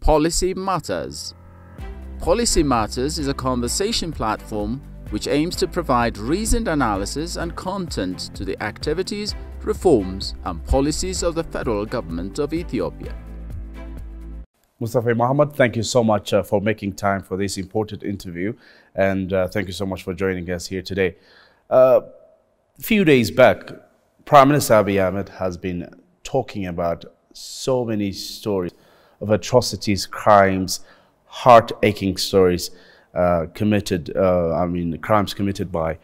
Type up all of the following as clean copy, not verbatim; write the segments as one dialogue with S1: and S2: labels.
S1: Policy Matters. Policy Matters is a conversation platform which aims to provide reasoned analysis and content to the activities, reforms and policies of the federal government of Ethiopia.
S2: Mustafa Mohammed, thank you so much for making time for this important interview, and thank you so much for joining us here today. A few days back, Prime Minister Abiy Ahmed has been talking about so many stories of atrocities, crimes, heart-aching stories crimes committed by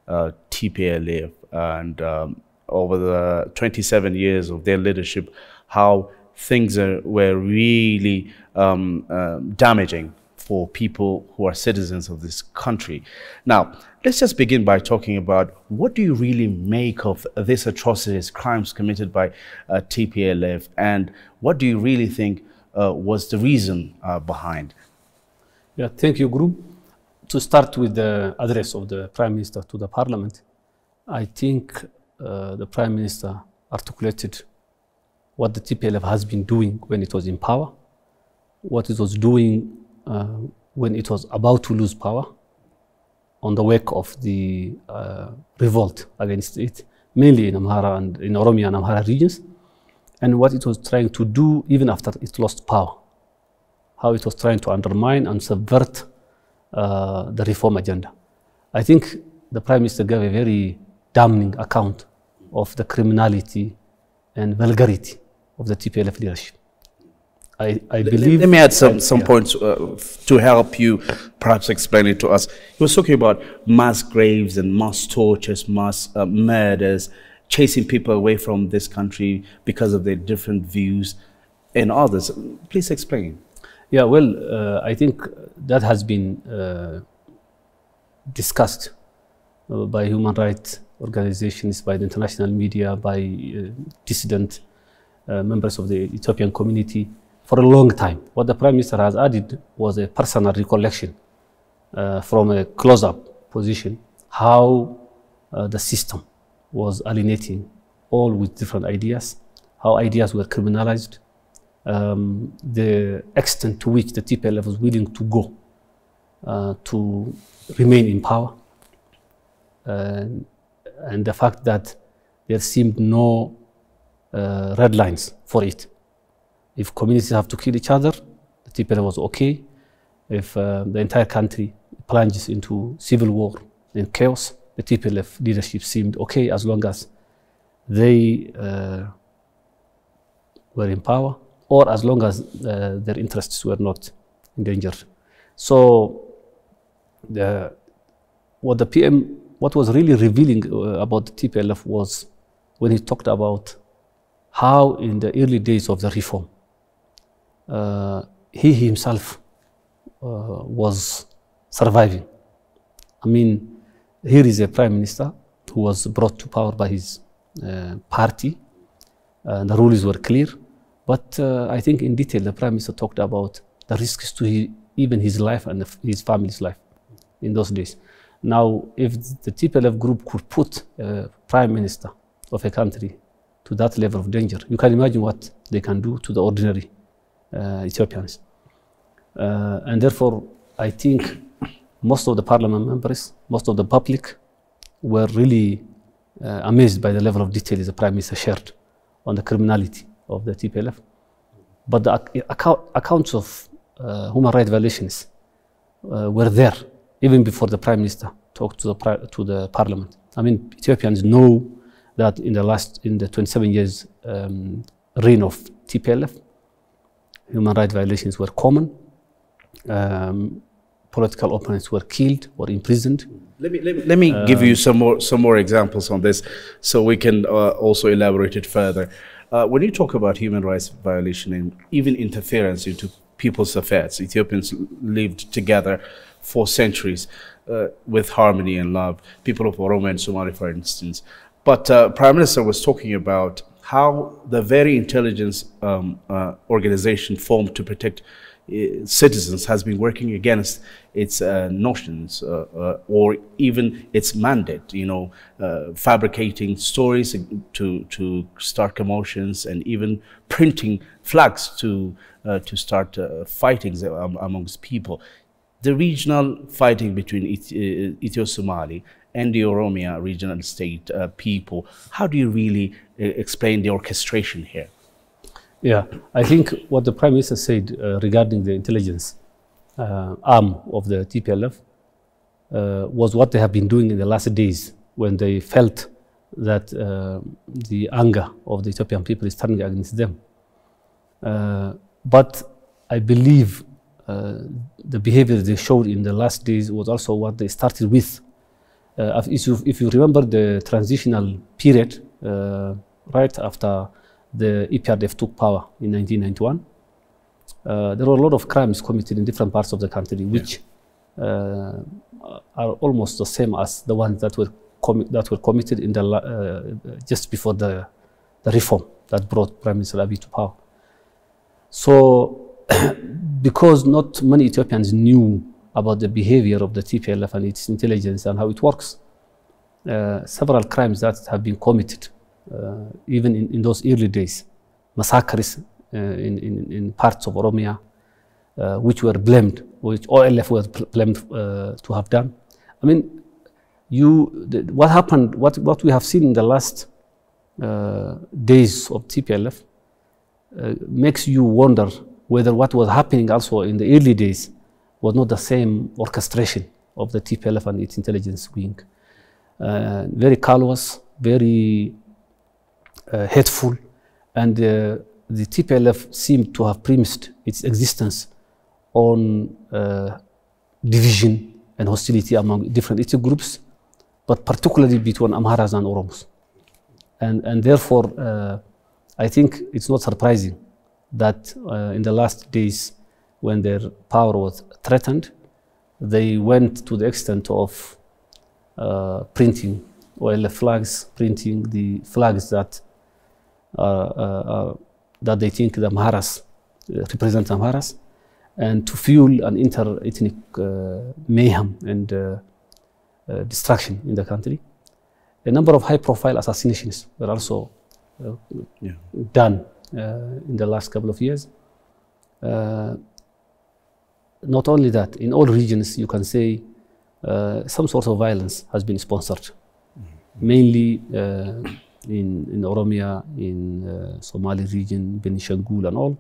S2: TPLF, and over the 27 years of their leadership, how things were really damaging for people who are citizens of this country. Now, let's just begin by talking about what do you really make of these atrocities, crimes committed by TPLF, and what do you really think was the reason behind?
S3: Yeah, thank you, Guru. To start with the address of the Prime Minister to the Parliament, I think the Prime Minister articulated what the TPLF has been doing when it was in power, what it was doing when it was about to lose power, on the wake of the revolt against it, mainly in Amhara and in Oromia and Amhara regions, and what it was trying to do even after it lost power, how it was trying to undermine and subvert the reform agenda. I think the Prime Minister gave a very damning account of the criminality and vulgarity of the TPLF leadership. I believe... Let
S2: me add some points to help you perhaps explain it to us. He was talking about mass graves and mass tortures, mass murders, chasing people away from this country because of their different views and others. Please explain.
S3: Yeah, well, I think that has been discussed by human rights organizations, by the international media, by dissident members of the Ethiopian community for a long time. What the Prime Minister has added was a personal recollection from a close-up position, how the system was alienating all with different ideas, how ideas were criminalized, the extent to which the TPLF was willing to go to remain in power, and the fact that there seemed no red lines for it. If communities have to kill each other, the TPLF was okay. If the entire country plunges into civil war and chaos, the TPLF leadership seemed okay as long as they were in power, or as long as their interests were not endangered. So what was really revealing about the TPLF was when he talked about how in the early days of the reform, he himself was surviving. I mean, here is a Prime Minister who was brought to power by his party. The rules were clear. But I think in detail, the Prime Minister talked about the risks to even his life and his family's life in those days. Now, if the TPLF group could put a Prime Minister of a country to that level of danger, you can imagine what they can do to the ordinary Ethiopians. And therefore, I think most of the parliament members, most of the public were really amazed by the level of detail the Prime Minister shared on the criminality of the TPLF. But the accounts of human rights violations were there even before the Prime Minister talked to the Parliament. I mean, Ethiopians know that in the 27 years reign of TPLF, human rights violations were common. Political opponents were killed or imprisoned.
S2: Let me give you some more examples on this, so we can also elaborate it further. When you talk about human rights violation and even interference into people's affairs, Ethiopians lived together for centuries with harmony and love. People of Oromo and Somali, for instance. But Prime Minister was talking about how the very intelligence organization formed to protect citizens has been working against its notions or even its mandate, fabricating stories to start commotions and even printing flags to start fightings amongst people. The regional fighting between Ethio-Somali and the Oromia regional state people, how do you really explain the orchestration here?
S3: Yeah, I think what the Prime Minister said regarding the intelligence arm of the TPLF was what they have been doing in the last days when they felt that the anger of the Ethiopian people is turning against them. But I believe the behavior they showed in the last days was also what they started with. If you remember the transitional period right after the EPRDF took power in 1991, there were a lot of crimes committed in different parts of the country, which are almost the same as the ones that were committed in the just before the reform that brought Prime Minister Abiy to power. So, because not many Ethiopians knew about the behavior of the TPLF and its intelligence and how it works, several crimes that have been committed, even in those early days, massacres in parts of Oromia, which were blamed, which OLF was blamed to have done. I mean, what happened, what we have seen in the last days of TPLF makes you wonder whether what was happening also in the early days was not the same orchestration of the TPLF and its intelligence wing. Very callous, very hateful, and the TPLF seemed to have premised its existence on division and hostility among different ethnic groups, but particularly between Amharas and Oromos. And therefore, I think it's not surprising that in the last days, when their power was threatened, they went to the extent of printing OLF flags, printing the flags that that they think the Amharas represent Amharas, and to fuel an inter-ethnic mayhem and destruction in the country. A number of high-profile assassinations were also done in the last couple of years. Not only that, in all regions, you can say some sort of violence has been sponsored, mainly in Oromia, in Somali region, Benishangul and all.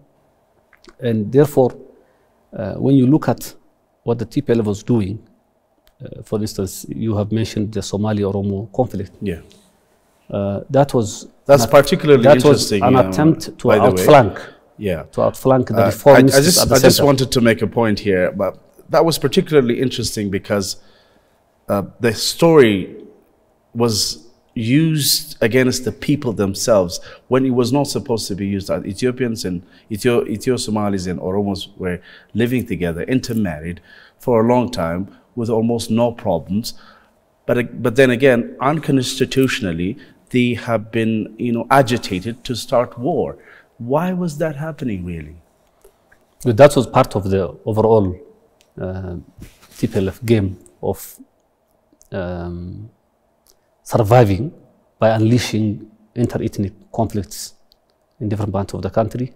S3: And therefore, when you look at what the TPLF was doing, for instance, you have mentioned the Somali-Oromo conflict.
S2: Yeah.
S3: That's
S2: particularly interesting.
S3: An attempt to outflank.
S2: Yeah.
S3: To outflank the reformists
S2: I just wanted to make a point here, but that was particularly interesting because the story was used against the people themselves when it was not supposed to be used. Ethiopians and Ethio-Somalis and Oromos were living together, intermarried for a long time with almost no problems. But then again, unconstitutionally, they have been, agitated to start war. Why was that happening, really?
S3: That was part of the overall TPLF game of surviving by unleashing inter-ethnic conflicts in different parts of the country.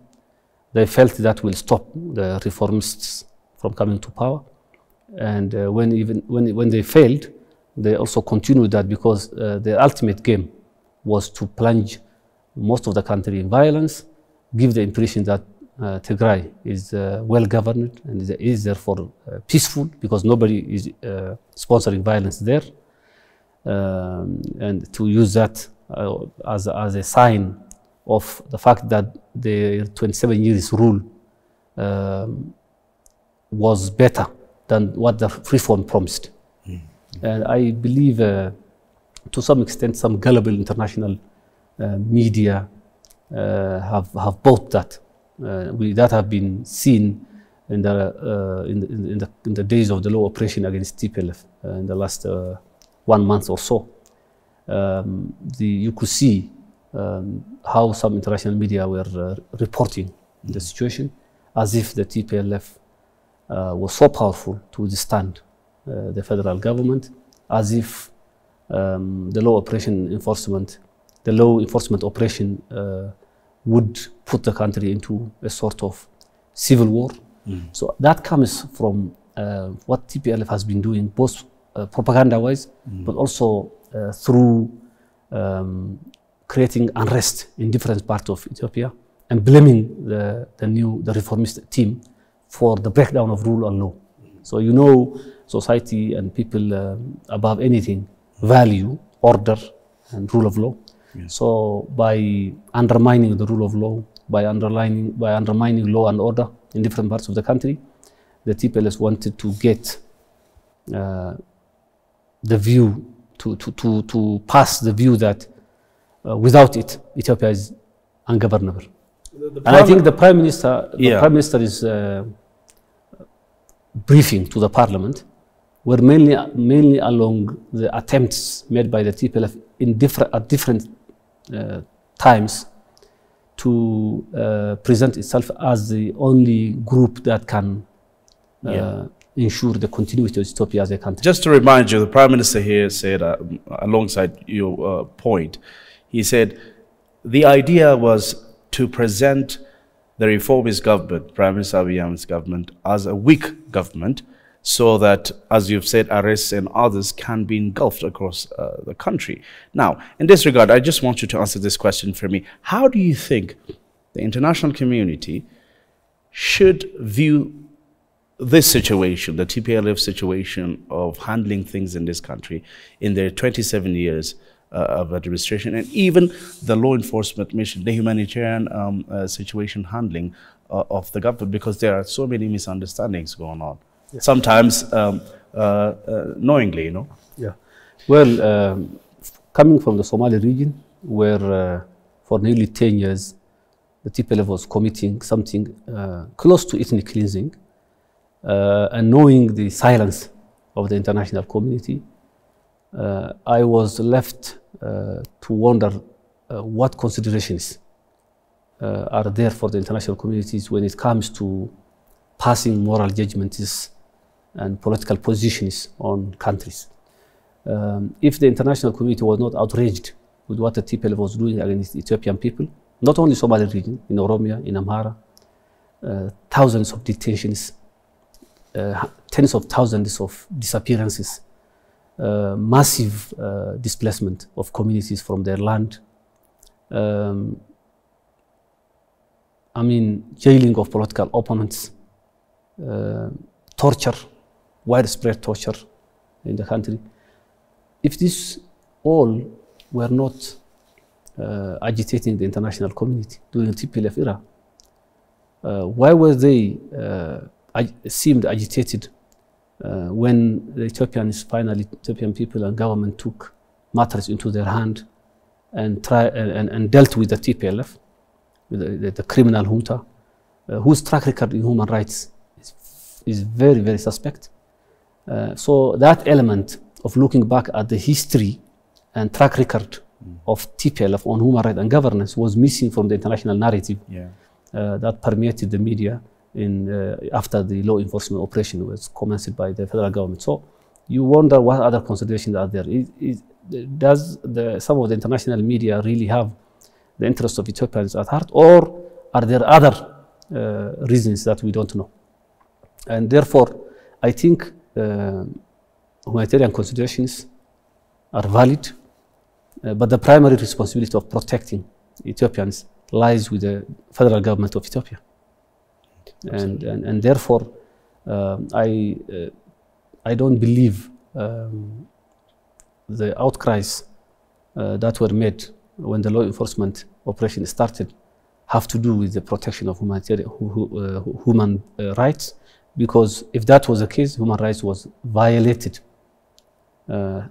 S3: They felt that will stop the reformists from coming to power. And when they failed, they also continued that because their ultimate game was to plunge most of the country in violence, give the impression that Tigray is well governed and is therefore peaceful because nobody is sponsoring violence there, and to use that as a sign of the fact that the 27 years rule was better than what the reform promised. And I believe to some extent some gullible international media have bought that. That have been seen in the days of the law operation against TPLF in the last 1 month or so. You could see how some international media were reporting the situation as if the TPLF was so powerful to withstand the federal government, as if the law enforcement operation would put the country into a sort of civil war. So that comes from what TPLF has been doing, both propaganda-wise, but also through creating unrest in different parts of Ethiopia and blaming the reformist team for the breakdown of rule and law. So you know, society and people above anything value order and rule of law. So by undermining the rule of law, by undermining law and order in different parts of the country, the TPLF wanted to get the view, to pass the view that without it, Ethiopia is ungovernable. And I think the Prime Minister is briefing to the Parliament were mainly along the attempts made by the TPLF at different times to present itself as the only group that can ensure the continuity of Ethiopia as a country.
S2: Just to remind you, the Prime Minister here said, alongside your point, he said the idea was to present the reformist government, Prime Minister Abiy Ahmed's government, as a weak government, so that, as you've said, arrests and others can be engulfed across the country. Now, in this regard, I just want you to answer this question for me. How do you think the international community should view this situation, the TPLF situation of handling things in this country in their 27 years of administration, and even the law enforcement mission, the humanitarian situation handling of the government, because there are so many misunderstandings going on, sometimes knowingly, you know?
S3: Yeah. Well, coming from the Somali region, where for nearly 10 years, the TPLF was committing something close to ethnic cleansing, and knowing the silence of the international community, I was left to wonder what considerations are there for the international communities when it comes to passing moral judgments and political positions on countries. If the international community was not outraged with what the TPLF was doing against Ethiopian people, not only Somali region, in Oromia, in Amhara, thousands of detentions, tens of thousands of disappearances, massive displacement of communities from their land, I mean, jailing of political opponents, torture, widespread torture in the country. If this all were not agitating the international community during the TPLF era, why were they seemed agitated when the Ethiopian people and government took matters into their hand and dealt with the TPLF, with the criminal junta, whose track record in human rights is very, very suspect. So that element of looking back at the history and track record of TPLF on human rights and governance was missing from the international narrative that permeated the media after the law enforcement operation was commenced by the federal government. So you wonder what other considerations are there. Does some of the international media really have the interests of Ethiopians at heart, or are there other reasons that we don't know? And therefore, I think humanitarian considerations are valid, but the primary responsibility of protecting Ethiopians lies with the federal government of Ethiopia. And therefore, I don't believe the outcries that were made when the law enforcement operation started have to do with the protection of human rights, because if that was the case, human rights was violated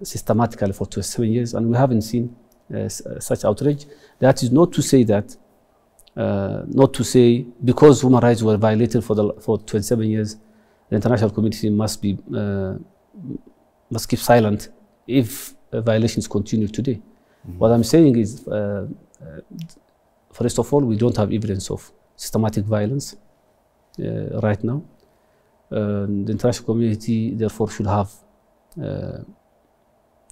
S3: systematically for 27 years, and we haven't seen such outrage. That is not to say that, because human rights were violated for 27 years, the international community must keep silent if violations continue today. What I'm saying is, first of all, we don't have evidence of systematic violence right now. The international community, therefore, should have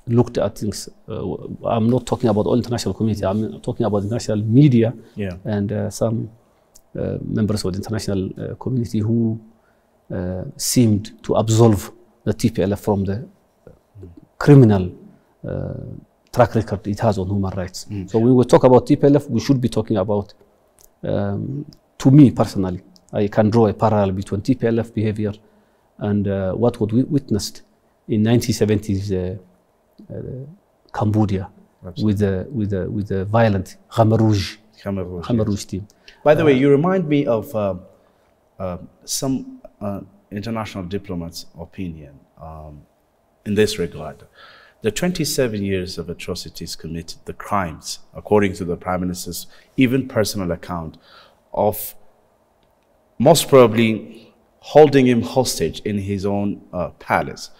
S3: looked at things. I'm not talking about all international community. I'm talking about international media and some members of the international community who seemed to absolve the TPLF from the criminal track record it has on human rights. So when we talk about TPLF, we should be talking about, to me personally, I can draw a parallel between TPLF behavior and what we witnessed in 1970s Cambodia with the violent Khmer Rouge team.
S2: By the way, you remind me of some international diplomats' opinion in this regard. The 27 years of atrocities committed, the crimes, according to the Prime Minister's even personal account, of most probably holding him hostage in his own palace,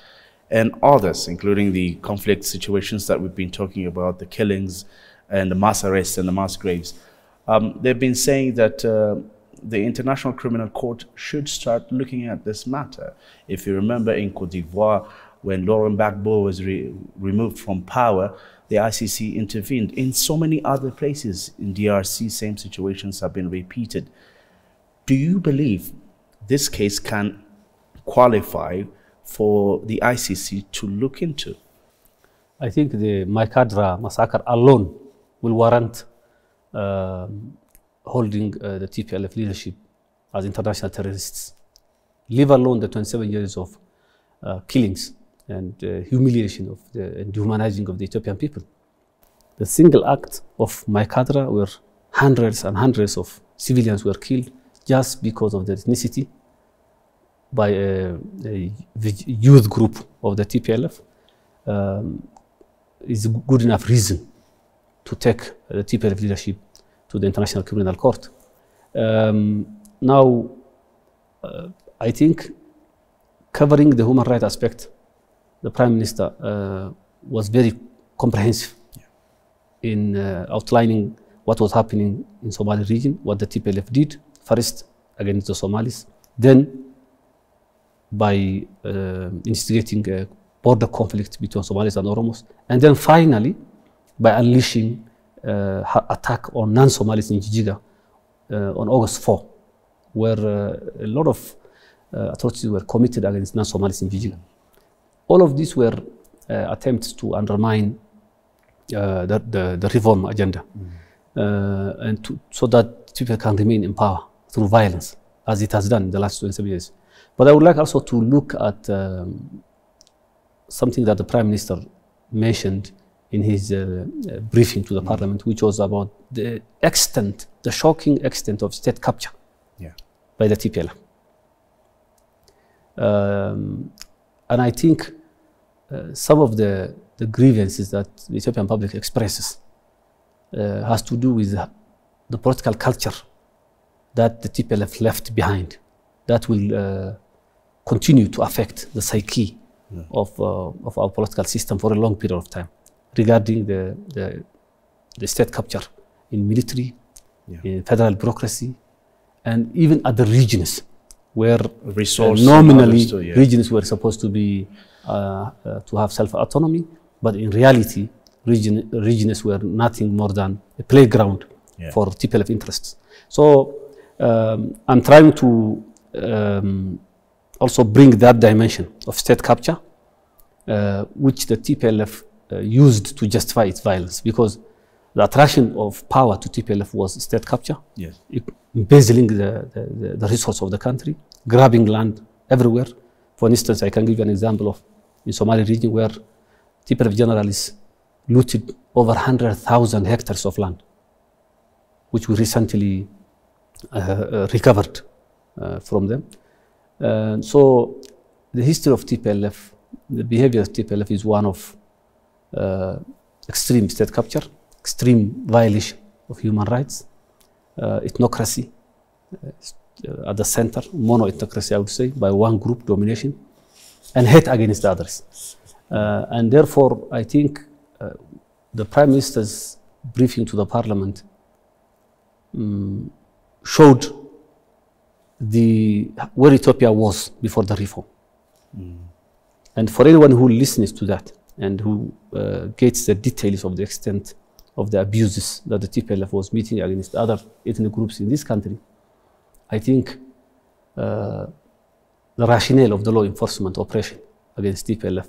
S2: and others, including the conflict situations that we've been talking about, the killings and the mass arrests and the mass graves. They've been saying that the International Criminal Court should start looking at this matter. If you remember in Cote d'Ivoire, when Laurent Gbagbo was removed from power, the ICC intervened. In so many other places in DRC, same situations have been repeated. Do you believe this case can qualify for the ICC to look into?
S3: I think the Maikadra massacre alone will warrant holding the TPLF leadership as international terrorists, leave alone the 27 years of killings and humiliation of and dehumanizing of the Ethiopian people. The single act of Maikadra, where hundreds and hundreds of civilians were killed just because of their ethnicity by a youth group of the TPLF, is a good enough reason to take the TPLF leadership to the International Criminal Court. Now, I think covering the human rights aspect, the Prime Minister was very comprehensive in outlining what was happening in Somali region, what the TPLF did, first against the Somalis, then by instigating a border conflict between Somalis and Oromos, and then finally by unleashing attack on non-Somalis in Jijiga on August 4, where a lot of atrocities were committed against non-Somalis in Jijiga. All of these were attempts to undermine the reform agenda, and so that people can remain in power through violence, as it has done in the last 27 years. But I would like also to look at something that the Prime Minister mentioned in his briefing to the Parliament, which was about the extent, the shocking extent of state capture by the TPLF. And I think some of the grievances that the Ethiopian public expresses has to do with the political culture that the TPLF left behind, that will continue to affect the psyche of our political system for a long period of time, regarding the state capture in military, in federal bureaucracy, and even at the regions, where nominally regions were supposed to be to have self-autonomy, but in reality, regions were nothing more than a playground for TPLF interests. So I'm trying to also bring that dimension of state capture, which the TPLF used to justify its violence, because the attraction of power to TPLF was state capture, embezzling the resource of the country, grabbing land everywhere. For instance, I can give you an example of in Somali region where TPLF generals looted over 100,000 hectares of land, which we recently recovered from them. So the history of TPLF, the behavior of TPLF is one of extreme state capture, extreme violation of human rights, ethnocracy at the center, mono-ethnocracy, I would say, by one group domination, and hate against the others. And therefore, I think the Prime Minister's briefing to the Parliament showed where Ethiopia was before the reform. And for anyone who listens to that and who gets the details of the extent of the abuses that the TPLF was meeting against other ethnic groups in this country, I think the rationale of the law enforcement operation against TPLF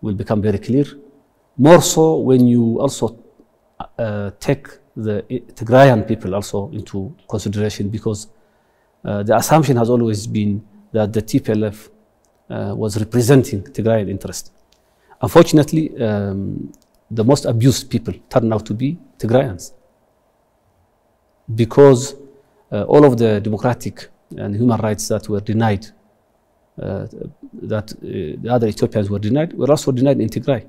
S3: will become very clear. More so when you also take the Tigrayan people also into consideration, because the assumption has always been that the TPLF was representing Tigrayan interest. Unfortunately, the most abused people turned out to be Tigrayans, because all of the democratic and human rights that were denied, that the other Ethiopians were also denied in Tigray.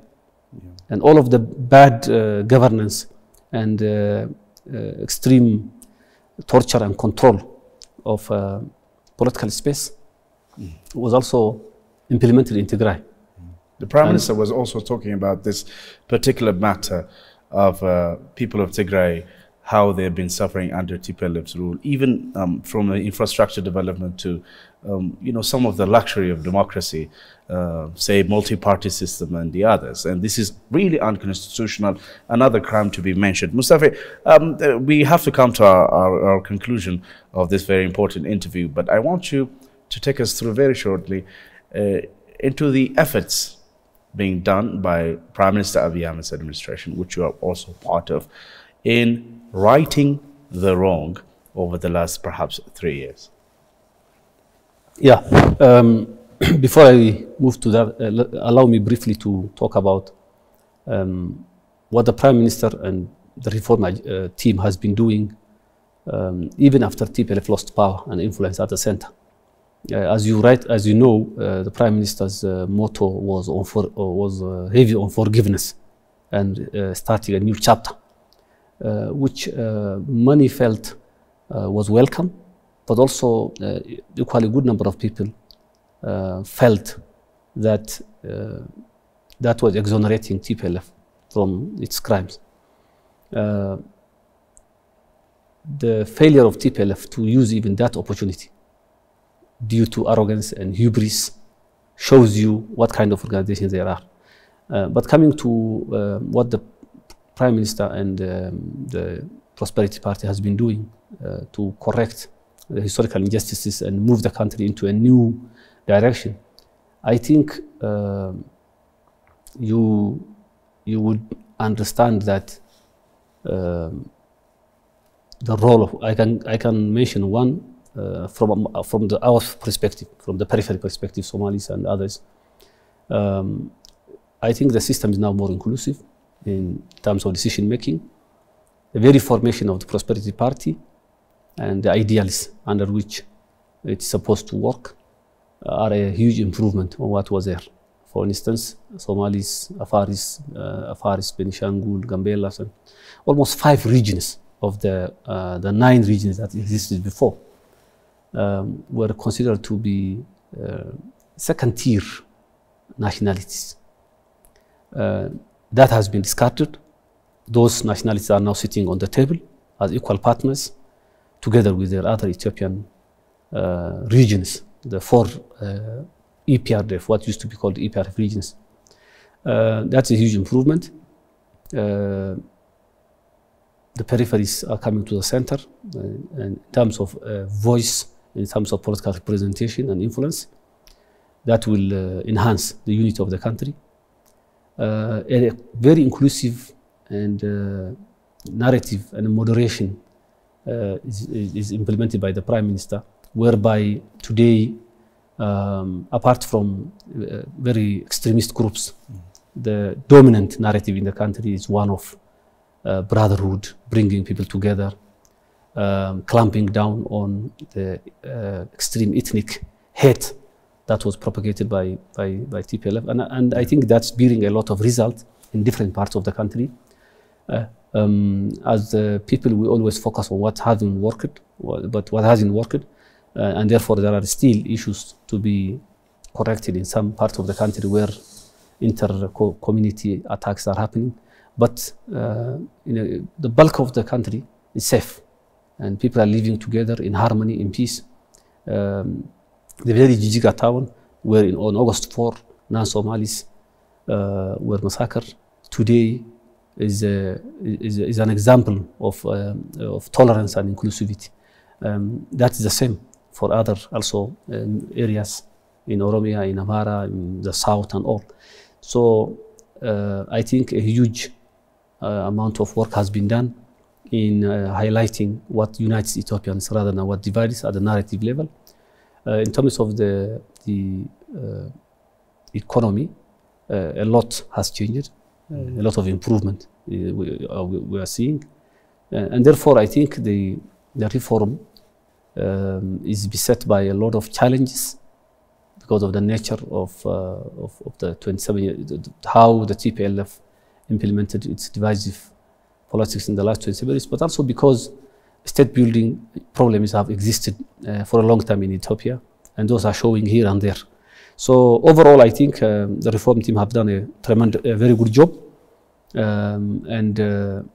S3: And all of the bad governance and extreme torture and control of political space was also implemented in Tigray.
S2: The Prime Minister was also talking about this particular matter of people of Tigray, how they've been suffering under TPLF's rule, even from the infrastructure development to some of the luxury of democracy, say multi-party system and the others. And this is really unconstitutional, another crime to be mentioned. Mustafa, we have to come to our conclusion of this very important interview, but I want you to take us through very shortly into the efforts being done by Prime Minister Abiy Ahmed's administration, which you are also part of, in righting the wrong over the last perhaps 3 years.
S3: Yeah. Before I move to that, allow me briefly to talk about what the Prime Minister and the reform team has been doing even after TPLF lost power and influence at the center. As you know, the Prime Minister's motto was heavy on forgiveness and starting a new chapter, which many felt was welcome, but also equally good number of people felt that that was exonerating TPLF from its crimes. The failure of TPLF to use even that opportunity due to arrogance and hubris shows you what kind of organizations there are. But coming to what the Prime Minister and the Prosperity Party has been doing to correct the historical injustices and move the country into a new direction, I think you would understand that the role of, I can mention one from our perspective, from the periphery perspective, Somalis and others. I think the system is now more inclusive in terms of decision making. The very formation of the Prosperity Party and the ideals under which it's supposed to work are a huge improvement on what was there. For instance, Somalis, Afaris, Benishangul, Gambelas, and almost 5 regions of the 9 regions that existed before were considered to be second-tier nationalities. That has been discarded. Those nationalities are now sitting on the table as equal partners, together with their other Ethiopian regions, the 4 EPRDF, what used to be called EPRF regions. That's a huge improvement. The peripheries are coming to the center in terms of voice, in terms of political representation and influence. That will enhance the unity of the country. A very inclusive and narrative and moderation is implemented by the Prime Minister, whereby today, apart from very extremist groups, the dominant narrative in the country is one of brotherhood, bringing people together, clamping down on the extreme ethnic hate that was propagated by TPLF. And I think that's bearing a lot of result in different parts of the country. As people, we always focus on what hasn't worked, but what hasn't worked, and therefore there are still issues to be corrected in some parts of the country where inter-community attacks are happening. But the bulk of the country is safe, and people are living together in harmony, in peace. The very Jijiga town, where on August 4, non-Somalis were massacred, today is an example of tolerance and inclusivity. That is the same for other also areas in Oromia, in Amhara, in the south and all. So I think a huge amount of work has been done in highlighting what unites Ethiopians rather than what divides at the narrative level. In terms of the economy, a lot has changed, a lot of improvement we are seeing. And therefore, I think the reform is beset by a lot of challenges because of the nature of the 27 years, how the TPLF implemented its divisive politics in the last 27 years, but also because state building problems have existed for a long time in Ethiopia, and those are showing here and there. So overall, I think the reform team have done a very good job, and the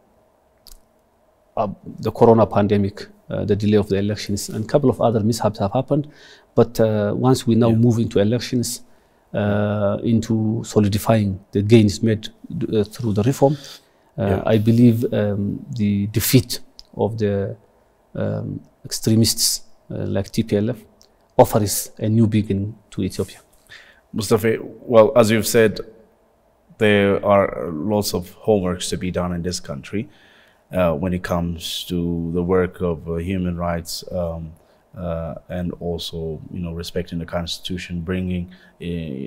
S3: corona pandemic, the delay of the elections, and a couple of other mishaps have happened. But once we now move into elections, into solidifying the gains made through the reform, I believe the defeat of the extremists like TPLF offers a new beginning to Ethiopia.
S2: Mustafa, well, as you've said, there are lots of homeworks to be done in this country when it comes to the work of human rights and also, respecting the Constitution, bringing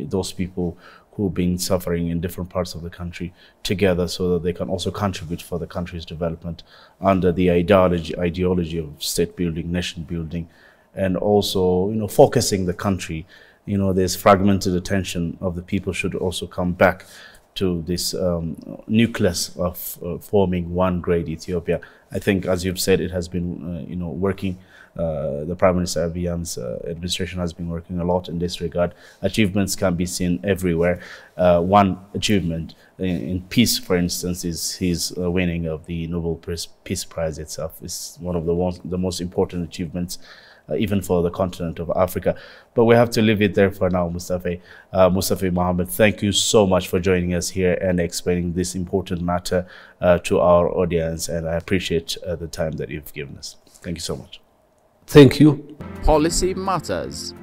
S2: those people who've been suffering in different parts of the country together so that they can also contribute for the country's development under the ideology of state building, nation building, and also, focusing the country. There's fragmented attention of the people should also come back to this nucleus of forming one great Ethiopia. I think, as you've said, it has been, working. The Prime Minister Abiy's administration has been working a lot in this regard. Achievements can be seen everywhere. One achievement in peace, for instance, is his winning of the Nobel Peace Prize itself. It's one of the most important achievements even for the continent of Africa. But we have to leave it there for now, Mustafa. Mustafa Mohammed, thank you so much for joining us here and explaining this important matter to our audience. And I appreciate the time that you've given us. Thank you so much.
S3: Thank you.
S1: Policy Matters.